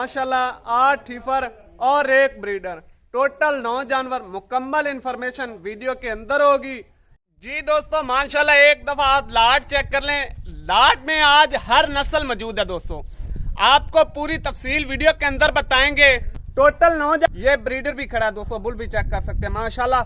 माशाल्लाह 8 हीफर और एक ब्रीडर, टोटल 9 जानवर। मुकम्मल इंफॉर्मेशन वीडियो के अंदर होगी जी दोस्तों। माशाल्लाह एक दफा आप लाट चेक कर लें। लाट में आज हर नस्ल मौजूद है दोस्तों, आपको पूरी तफसील वीडियो के अंदर बताएंगे। टोटल 9। ये ब्रीडर भी खड़ा है दोस्तों, बुल भी चेक कर सकते हैं। माशाल्लाह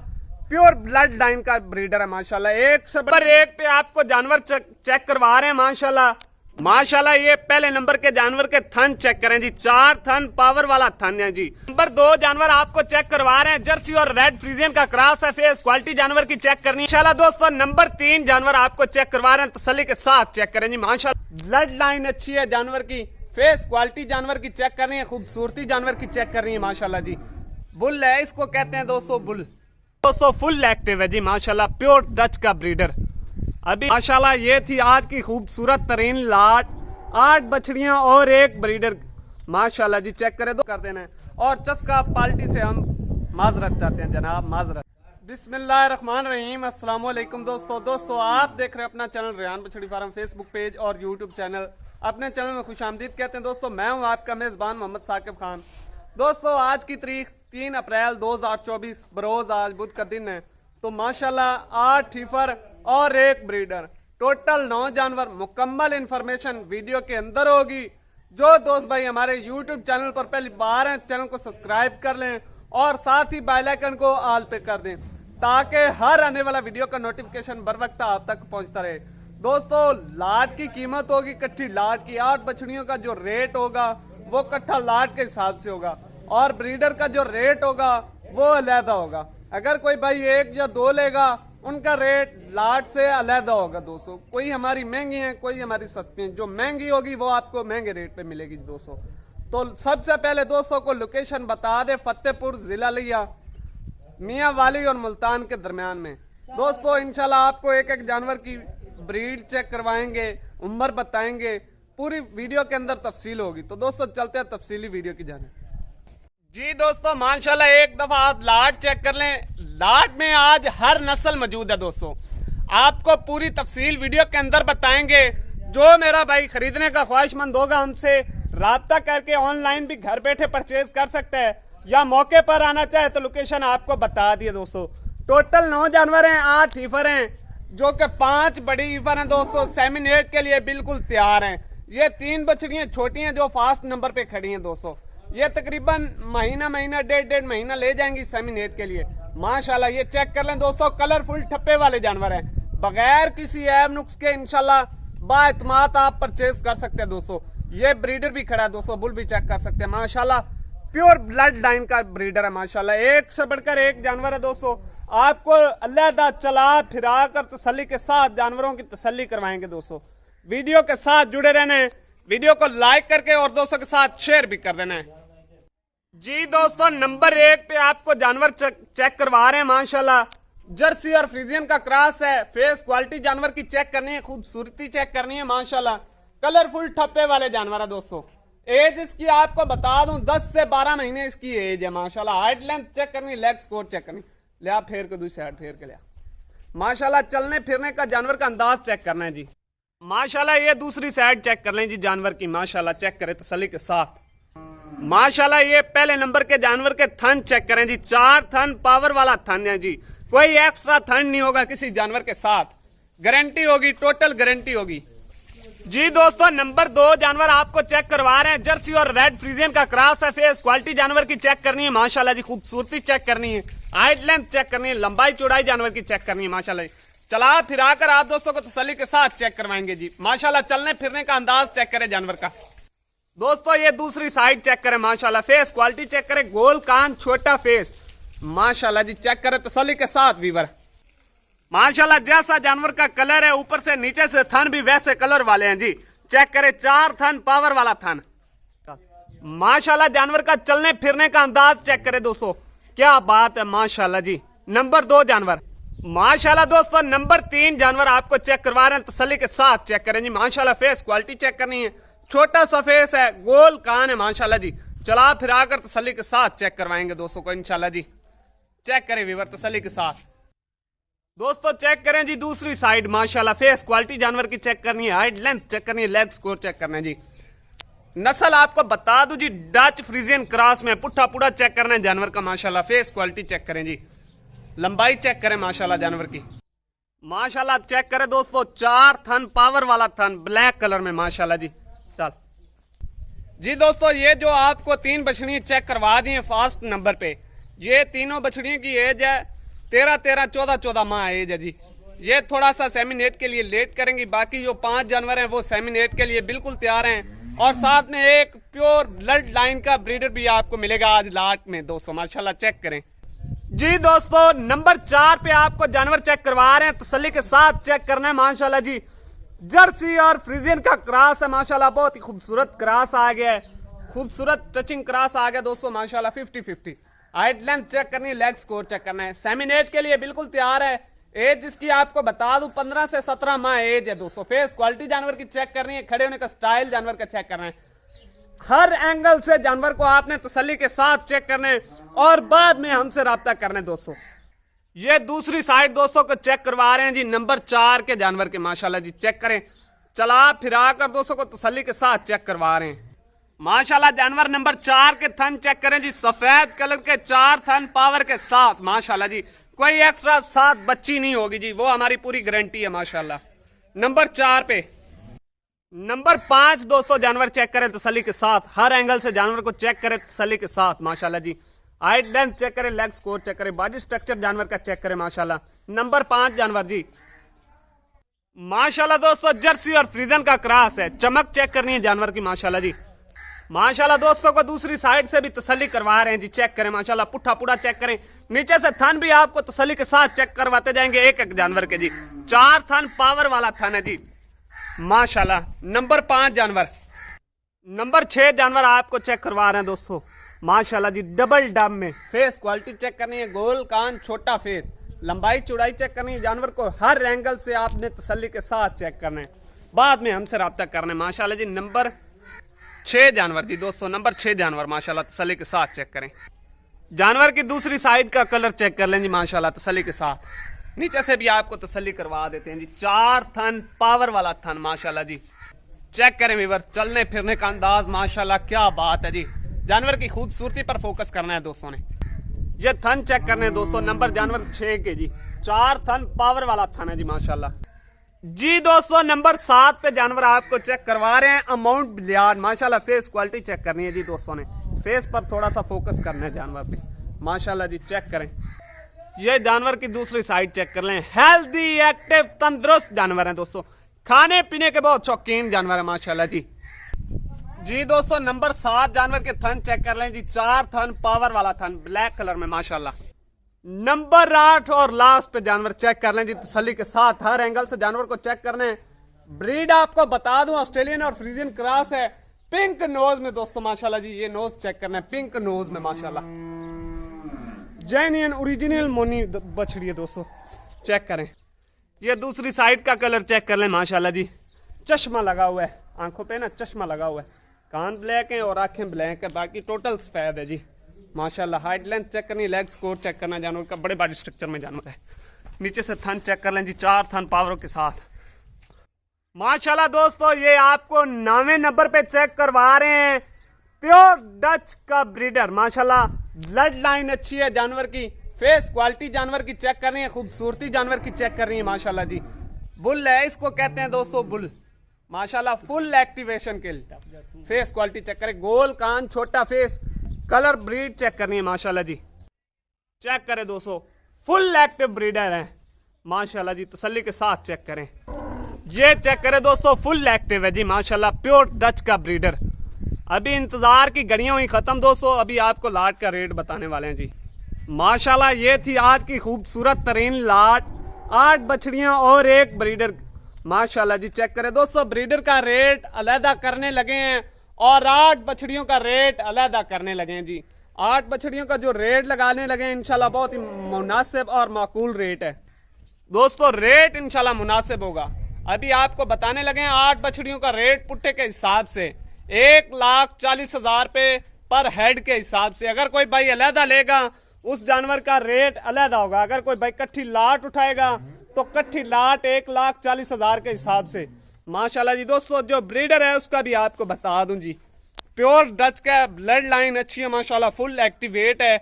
प्योर ब्लड लाइन का ब्रीडर है माशाल्लाह। एक से बढ़कर एक पे आपको जानवर चेक करवा रहे हैं माशाल्लाह। ये पहले नंबर के जानवर के थन चेक करें जी, 4 थन पावर वाला थन है जी। नंबर 2 जानवर आपको चेक करवा रहे हैं, जर्सी और रेड फ्रीजियन का क्रॉस है। फेस क्वालिटी जानवर की चेक करनी इंशाल्लाह दोस्तों। नंबर 3 जानवर आपको चेक करवा रहे हैं, तसल्ली के साथ चेक करें जी माशाल्लाह। ब्लड लाइन अच्छी है जानवर की, फेस क्वालिटी जानवर की चेक करनी है, खूबसूरती जानवर की चेक करनी है माशाल्लाह जी। बुल है, इसको कहते हैं दोस्तों बुल। दोस्तों फुल एक्टिव है जी माशाल्लाह, प्योर डच का ब्रीडर। अभी माशाल्लाह ये थी आज की खूबसूरत तरीन लाट, 8 बछड़ियां और एक ब्रीडर माशाल्लाह जी। चेक करें कर देना है। और चस्का पार्टी से हम माजरत चाहते हैं जनाब, माजरत। बिस्मिल्लाहिर्रहमानिर्रहीम, अस्सलाम वालेकुम दोस्तों आप देख रहे हैं अपना चैनल रेहान बछड़ी फार्म, फेसबुक पेज और यूट्यूब चैनल। अपने चैनल में खुशामदीद कहते हैं दोस्तों। मैं हूं आपका मेजबान मोहम्मद साकिब खान। दोस्तों आज की तारीख 3 अप्रैल 2024, बरोज आज बुध का दिन है। तो माशाल्लाह 8 हीफर और एक ब्रीडर, टोटल 9 जानवर। मुकम्मल इंफॉर्मेशन वीडियो के अंदर होगी। जो दोस्त भाई हमारे यूट्यूब चैनल पर पहली बार हैं, चैनल को सब्सक्राइब कर लें और साथ ही बेल आइकन को ऑल पे कर दें, ताकि हर आने वाला वीडियो का नोटिफिकेशन बर वक्त आप तक पहुंचता रहे। दोस्तों लाट की कीमत होगी कट्ठी लाट की। 8 बछड़ियों का जो रेट होगा वो कट्ठा लाट के हिसाब से होगा, और ब्रीडर का जो रेट होगा वो अलहदा होगा। अगर कोई भाई 1 या 2 लेगा उनका रेट लाट से अलहदा होगा दोस्तों। कोई हमारी महंगी है, कोई हमारी सस्ती है। जो महंगी होगी वो आपको महंगे रेट पे मिलेगी दोस्तों। तो सबसे पहले दोस्तों को लोकेशन बता दे, फतेहपुर जिला लिया, मियाँ वाली और मुल्तान के दरमियान में। दोस्तों इंशाल्लाह आपको एक एक जानवर की ब्रीड चेक करवाएंगे, उम्र बताएंगे, पूरी वीडियो के अंदर तफसील होगी। तो दोस्तों चलते हैं तफसीली वीडियो की जाने जी दोस्तों। माशाल्लाह एक दफा आप लाट चेक कर लें। लाट में आज हर नस्ल मौजूद है दोस्तों, आपको पूरी तफसील वीडियो के अंदर बताएंगे। जो मेरा भाई खरीदने का ख्वाहिशमंद होगा हमसे राब्ता करके ऑनलाइन भी घर बैठे परचेज कर सकते हैं, या मौके पर आना चाहे तो लोकेशन आपको बता दिए दोस्तों। टोटल 9 जानवर हैं, 8 हीफर हैं, जो कि 5 बड़ी हीफर हैं दोस्तों। सेमिनेट के लिए बिल्कुल तैयार हैं। ये 3 बछड़ियां छोटी हैं जो फास्ट नंबर पे खड़ी हैं दोस्तों। ये तकरीबन महीना 1.5 महीना ले जाएंगी सेमिनेट के लिए माशाल्लाह। ये चेक कर लें दोस्तों, कलरफुल ठप्पे वाले जानवर हैं, बगैर किसी ऐब नुक्स के इंशाल्लाह बाएतमाद आप परचेज कर सकते हैं दोस्तों। ये ब्रीडर भी खड़ा है दोस्तों, बुल भी चेक कर सकते हैं माशाल्लाह। प्योर ब्लड लाइन का ब्रीडर है माशाल्लाह। एक से बढ़कर एक जानवर है दोस्तों, आपको अलहदा चला फिरा कर तसल्ली के साथ जानवरों की तसल्ली करवाएंगे दोस्तों। वीडियो के साथ जुड़े रहना है, वीडियो को लाइक करके और दोस्तों के साथ शेयर भी कर देना है जी दोस्तों। नंबर 1 पे आपको जानवर चेक करवा रहे हैं माशाल्लाह। जर्सी और फ्रीजियन का क्रॉस है। फेस क्वालिटी जानवर की चेक करनी है, खूबसूरती चेक करनी है माशाल्लाह। कलरफुल ठप्पे वाले जानवर है दोस्तों। एज इसकी आपको बता दूं 10 से 12 महीने इसकी एज है माशाल्लाह। हाइट लेंथ चेक करनी, लेग स्कोर चेक करनी। लिया फेर के दूसरी साइड फेर के लिया माशाल्लाह। चलने फिरने का जानवर का अंदाज चेक करना है जी माशाल्लाह। ये दूसरी साइड चेक कर लें जी जानवर की माशाल्लाह, चेक करें तसल्ली के साथ माशाल्लाह। ये पहले नंबर के जानवर के थन चेक करें जी, 4 थन पावर वाला थन है जी। कोई एक्स्ट्रा थन नहीं होगा किसी जानवर के साथ, गारंटी होगी, टोटल गारंटी होगी जी दोस्तों। नंबर 2 जानवर आपको चेक करवा रहे हैं, जर्सी और रेड फ्रीजियन का क्रॉस है। फेस क्वालिटी जानवर की चेक करनी है माशाल्लाह जी, खूबसूरती चेक करनी है, हाइट लेंथ चेक करनी है, लंबाई चौड़ाई जानवर की चेक करनी है माशाल्लाह। चला फिराकर आप दोस्तों को तसल्ली के साथ चेक करवाएंगे जी माशाल्लाह। चलने फिरने का अंदाज चेक करें जानवर का दोस्तों। ये दूसरी साइड चेक करें माशाल्लाह। फेस क्वालिटी चेक करें, गोल कान छोटा फेस माशाल्लाह जी, चेक करें तसल्ली के साथ वीवर माशाल्लाह। जैसा जानवर का कलर है ऊपर से नीचे से थन भी वैसे कलर वाले हैं जी। चेक करें 4 थन पावर वाला थन माशाल्लाह। जानवर का चलने फिरने का अंदाज चेक करें दोस्तों, क्या बात है माशाल्लाह जी। नंबर 2 जानवर माशाल्लाह दोस्तों। नंबर 3 जानवर आपको चेक करवा रहे हैं, तसल्ली के साथ चेक करें जी माशाल्लाह। फेस क्वालिटी चेक करनी है, छोटा सा फेस है, गोल कान है माशाल्लाह जी। चला फिराकर तसल्ली के साथ चेक करवाएंगे दोस्तों को इंशाल्लाह जी। चेक करें वीवर तसल्ली के साथ दोस्तों। चेक करें जी दूसरी साइड माशाल्लाह। फेस क्वालिटी जानवर की चेक करनी है, हाइट लेंथ चेक करनी है, लेग स्कोर चेक करना है जी। नस्ल आपको बता दूं जी, डच फ्रीजियन क्रॉस में। पुट्ठा पूरा चेक करना है जानवर का माशाल्लाह। फेस क्वालिटी चेक करें जी, लंबाई चेक करें माशाल्लाह जानवर की। माशाल्लाह चेक करें दोस्तों, 4 थन पावर वाला थन, ब्लैक कलर में माशाल्लाह जी। चल जी दोस्तों, ये जो आपको 3 बछड़ियां चेक करवा दी हैं फर्स्ट नंबर पे, ये तीनों बछड़ियों की एज है 13-13, 14-14 माह एज है जी। ये थोड़ा सा सेमिनेट के लिए लेट करेंगी, बाकी जो 5 जानवर हैं वो सेमिनेट के लिए बिल्कुल तैयार हैं। और साथ में एक प्योर ब्लड लाइन का ब्रीडर भी आपको मिलेगा आज लाट में दोस्तों, माशाल्लाह चेक करें जी। दोस्तों नंबर 4 पे आपको जानवर चेक करवा रहे हैं, तसल्ली के साथ चेक करना है माशाल्लाह जी। जर्सी और फ्रीजियन का क्रॉस है माशाल्लाह, बहुत ही खूबसूरत क्रॉस आ गया है, खूबसूरत टचिंग क्रॉस आ गया दोस्तों माशाल्लाह। 50-50 हाइट लेंथ चेक करनी है, लेग स्कोर चेक करना है, सेमिनेट के लिए बिल्कुल तैयार है। एज जिसकी आपको बता दूं 15 से 17 माह एज है दोस्तों। फेस क्वालिटी जानवर की चेक करनी है, खड़े होने का स्टाइल जानवर का चेक करना है, हर एंगल से जानवर को आपने तसल्ली के साथ चेक करना है और बाद में हमसे राब्ता करना है दोस्तों। ये दूसरी साइड दोस्तों को चेक करवा रहे हैं जी, नंबर 4 के जानवर के माशाल्लाह जी। चेक करें, चला फिरा कर दोस्तों को तसल्ली के साथ चेक करवा रहे हैं माशाल्लाह। जानवर नंबर 4 के थन चेक करें जी, सफेद कलर के 4 थन पावर के साथ माशाल्लाह जी। कोई एक्स्ट्रा 7 बच्ची नहीं होगी जी, वो हमारी पूरी गारंटी है माशाल्लाह। नंबर 4 पे नंबर 5 दोस्तों जानवर चेक करें तसल्ली के साथ, हर एंगल से जानवर को चेक करें तसल्ली के साथ माशाल्लाह जी। हाइट लेंथ चेक करें, लेग स्कोर चेक करें, बॉडी स्ट्रक्चर जानवर का चेक करें माशाल्लाह। नंबर 5 जानवर जी माशाल्लाह दोस्तों, जर्सी और फ्रीजन का क्रॉस है, चमक चेक करनी है जानवर की माशाल्लाह जी। माशाल्लाह दोस्तों को दूसरी साइड से भी तसल्ली करवा रहे हैं जी, चेक करें माशाल्लाह। पुट्ठा पूरा चेक करें, नीचे से थन भी आपको तसल्ली के साथ चेक करवाते जाएंगे एक एक जानवर के जी। 4 थन पावर वाला थन है जी माशाल्लाह। नंबर 5 जानवर, नंबर 6 जानवर आपको चेक करवा रहे हैं दोस्तों माशाल्लाह जी, डबल डब में। फेस क्वालिटी चेक करनी है, गोल कान छोटा फेस, लंबाई चौड़ाई चेक करनी है जानवर को, हर एंगल से आपने तसल्ली के साथ चेक करना है, बाद में हमसे राब्ता करना है माशाल्लाह जी। नंबर 6 जानवर जी दोस्तों, नंबर 6 जानवर माशाल्लाह तसल्ली के साथ चेक करें। जानवर की दूसरी साइड का कलर चेक कर लें जी माशाल्लाह तसल्ली के साथ। नीचे से भी आपको तसल्ली करवा देते हैं जी, 4 थन पावर वाला थन माशाल्लाह जी। चेक करें वीवर, चलने फिरने का अंदाज माशाल्लाह क्या बात है जी। जानवर की खूबसूरती पर फोकस करना है दोस्तों ने। ये थन चेक करने हैं दोस्तों, नंबर जानवर 6 के जी, 4 थन पावर वाला थन है जी माशाल्लाह जी। दोस्तों नंबर 7 पे जानवर आपको चेक करवा रहे हैं, अमाउंट बिलियार्ड माशाल्लाह। फेस क्वालिटी चेक करनी है जी दोस्तों ने, फेस पर थोड़ा सा फोकस करना है जानवर पे माशाल्लाह जी। चेक करें, ये जानवर की दूसरी साइड चेक कर लें, हेल्दी एक्टिव तंदुरुस्त जानवर है दोस्तों, खाने पीने के बहुत शौकीन जानवर है माशाल्लाह जी। जी दोस्तों नंबर 7 जानवर के थन चेक कर लें जी, 4 थन पावर वाला थन, ब्लैक कलर में माशाल्लाह। नंबर 8 और लास्ट पे जानवर चेक कर लें जी तसल्ली के साथ, हर एंगल से जानवर को चेक करने। ब्रीड आपको बता दूं ऑस्ट्रेलियन और फ्रीजियन क्रॉस है, पिंक नोज में दोस्तों माशाल्लाह जी। ये नोज चेक करना है, पिंक नोज में माशाल्लाह, जेन्युइन ओरिजिनल मोनी बछड़ी है दोस्तों। चेक करें, ये दूसरी साइड का कलर चेक कर लें माशाल्लाह जी। चश्मा लगा हुआ है, आंखों पे ना चश्मा लगा हुआ है, कान ब्लैक है और आंखें ब्लैक है, बाकी टोटल सफेद है जी माशाल्लाह। हाइट लेंथ चेक करनी, लेग स्कोर चेक करना जानवर का, बड़े बॉडी स्ट्रक्चर में जानवर है। नीचे से थन चेक कर लें जी, 4 थन पावर के साथ माशाल्लाह। दोस्तों ये आपको 9वें नंबर पे चेक करवा रहे हैं, प्योर डच का ब्रीडर माशाल्लाह। ब्लड लाइन अच्छी है जानवर की, फेस क्वालिटी जानवर की चेक कर रही है, खूबसूरती जानवर की चेक कर रही है माशाल्लाह जी। बुल है, इसको कहते हैं दोस्तों बुल माशाल्लाह, फुल एक्टिवेशन के लिए। फेस क्वालिटी चेक करें, गोल कान छोटा फेस, कलर ब्रीड चेक करनी है माशाल्लाह जी। चेक करें दोस्तों, फुल एक्टिव ब्रीडर है माशाल्लाह जी, तसल्ली के साथ चेक करें। ये चेक करें दोस्तों, फुल एक्टिव है जी माशाल्लाह, प्योर डच का ब्रीडर। अभी इंतजार की घड़ियां हुई खत्म दोस्तों, अभी आपको लाट का रेट बताने वाले हैं जी माशाल्लाह। ये थी आज की खूबसूरत तरीन लाट, 8 बछड़ियां और 1 ब्रीडर माशाल्लाह जी। चेक करें दोस्तों, ब्रीडर का रेट अलहदा करने लगे हैं और 8 बछड़ियों का रेट अलहदा करने लगे हैं जी। 8 बछड़ियों का जो रेट लगाने लगे हैं इंशाल्लाह बहुत ही मुनासिब और माकूल रेट है दोस्तों, रेट इंशाल्लाह मुनासिब होगा। अभी आपको बताने लगे हैं 8 बछड़ियों का रेट पुट्टे के हिसाब से 1,40,000 पे पर हेड के हिसाब से। अगर कोई भाई अलहदा लेगा उस जानवर का रेट अलहदा होगा, अगर कोई भाई कट्ठी लाट उठाएगा तो कट्ठी लाट 1,40,000 के हिसाब से माशाल्लाह जी। दोस्तों जो ब्रीडर है उसका भी आपको बता दूं जी, प्योर डच का, ब्लड लाइन अच्छी है माशाल्लाह, फुल एक्टिवेट है।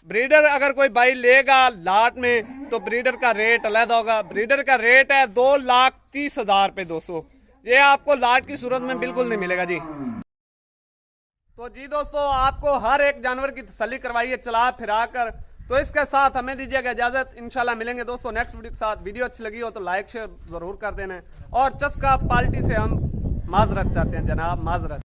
ब्रीडर अगर कोई भाई लेगा लाट में तो ब्रीडर का रेट अलग होगा। ब्रीडर का रेट है 2,30,000 रुपये दोस्तों, ये आपको लाट की सूरत में बिल्कुल नहीं मिलेगा जी। तो जी दोस्तों, आपको हर एक जानवर की तसल्ली करवाइए चला फिरा कर। तो इसके साथ हमें दीजिएगा इजाजत, इंशाल्लाह मिलेंगे दोस्तों नेक्स्ट वीडियो के साथ। वीडियो अच्छी लगी हो तो लाइक शेयर जरूर कर देना, और चस्का पार्टी से हम माजरत चाहते हैं जनाब, माजरत।